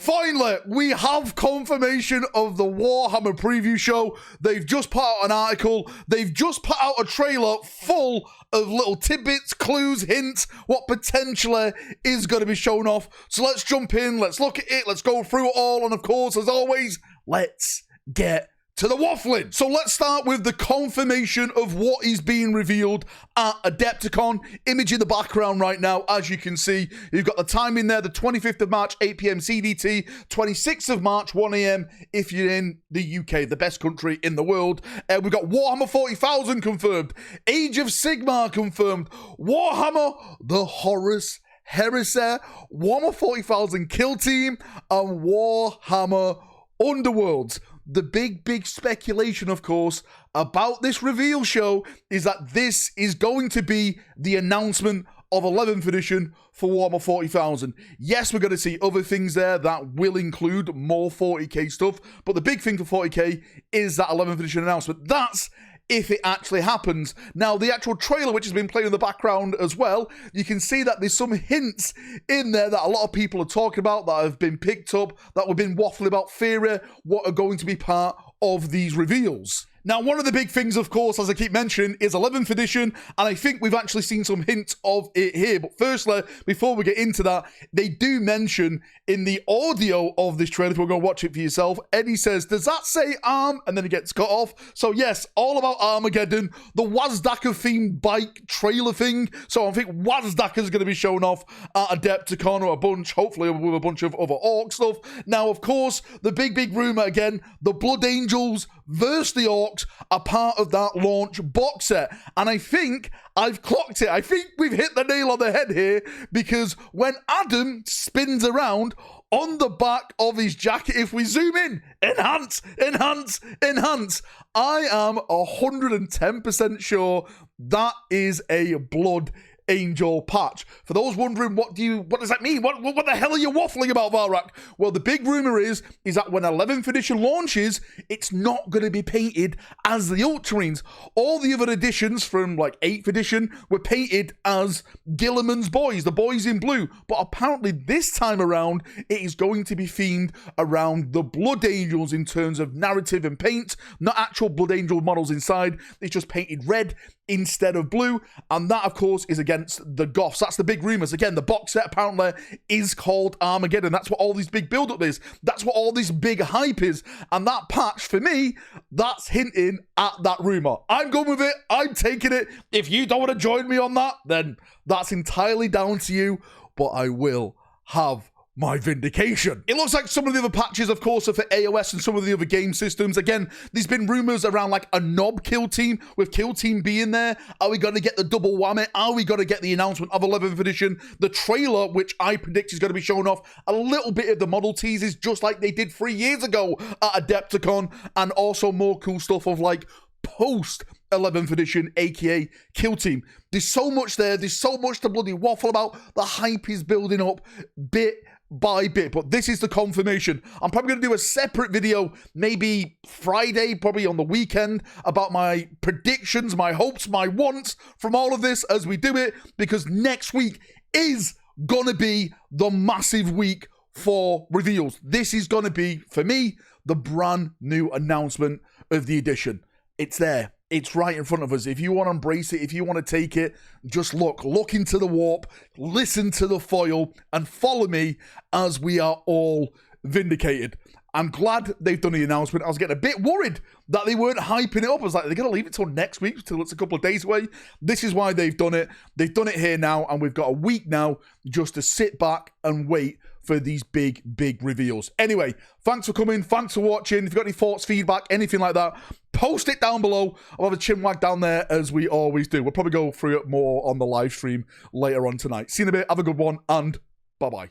Finally, we have confirmation of the Warhammer preview show. They've just put out an article. They've just put out a trailer full of little tidbits, clues, hints, what potentially is going to be shown off. So let's jump in. Let's look at it. Let's go through it all. And of course, as always, let's get to the waffling. So let's start with the confirmation of what is being revealed at Adepticon. Image in the background right now, as you can see. You've got the time in there, the 25th of March, 8 p.m. CDT, 26th of March, 1 a.m. if you're in the UK, the best country in the world. We've got Warhammer 40,000 confirmed, Age of Sigmar confirmed, Warhammer, the Horus Heresy, Warhammer 40,000 Kill Team, and Warhammer Underworlds. The big speculation, of course, about this reveal show is that this is going to be the announcement of 11th edition for Warhammer 40,000. Yes, we're going to see other things there that will include more 40k stuff, but the big thing for 40k is that 11th edition announcement. That's if it actually happens. Now, the actual trailer, which has been playing in the background as well, you can see that there's some hints in there that a lot of people are talking about, that have been picked up, that we've been waffling about theory, what are going to be part of these reveals. Now, one of the big things, of course, as I keep mentioning, is 11th edition, and I think we've actually seen some hints of it here. But firstly, before we get into that, they do mention in the audio of this trailer, if we're going to watch it for yourself, Eddie says, does that say Arm? And then he gets cut off. So yes, all about Armageddon, the Wazdaka-themed bike trailer thing. So I think Wazdaka is going to be shown off at Adepticon or a bunch, hopefully with a bunch of other Orc stuff. Now, of course, the big rumor again, the Blood Angels versus the Orcs are part of that launch box set. And I think I've clocked it. I think we've hit the nail on the head here, because when Adam spins around on the back of his jacket, if we zoom in, enhance, I am 110% sure that is a Blood Angel patch. For those wondering, what does that mean? What the hell are you waffling about, Valrak? Well, the big rumor is that when 11th edition launches, it's not going to be painted as the Ultramarines. All the other editions from like 8th edition were painted as Gilliman's boys, the boys in blue. But apparently this time around, it is going to be themed around the Blood Angels in terms of narrative and paint, not actual Blood Angel models inside. It's just painted red instead of blue, and that of course is against the Goths. That's the big rumors. Again, the box set apparently is called Armageddon. That's what all this big build-up is. That's what all this big hype is. And that patch, for me, that's hinting at that rumor. I'm going with it. I'm taking it. If you don't want to join me on that, then that's entirely down to you, but I will have my vindication. It looks like some of the other patches, of course, are for AOS and some of the other game systems. Again, there's been rumors around like a Nob Kill Team, with Kill Team being there. Are we going to get the double whammy? Are we going to get the announcement of 11th edition? The trailer, which I predict is going to be showing off a little bit of the model teases, just like they did 3 years ago at Adepticon, and also more cool stuff of like post 11th edition, aka Kill Team. There's so much there. There's so much to bloody waffle about. The hype is building up bit by bit, but this is the confirmation. I'm probably going to do a separate video, maybe Friday, probably on the weekend, about my predictions, my hopes, my wants from all of this as we do it, because next week is going to be the massive week for reveals. This is going to be, for me, the brand new announcement of the edition. It's there. It's right in front of us. If you want to embrace it, if you want to take it, just look into the warp, listen to the foil, and follow me as we are all vindicated. I'm glad they've done the announcement. I was getting a bit worried that they weren't hyping it up. I was like, they're going to leave it till next week, till it's a couple of days away. This is why they've done it. They've done it here now, and we've got a week now just to sit back and wait for these big reveals. Anyway, thanks for coming. Thanks for watching. If you've got any thoughts, feedback, anything like that, post it down below. I'll have a chinwag down there as we always do. We'll probably go through it more on the live stream later on tonight. See you in a bit. Have a good one, and bye-bye.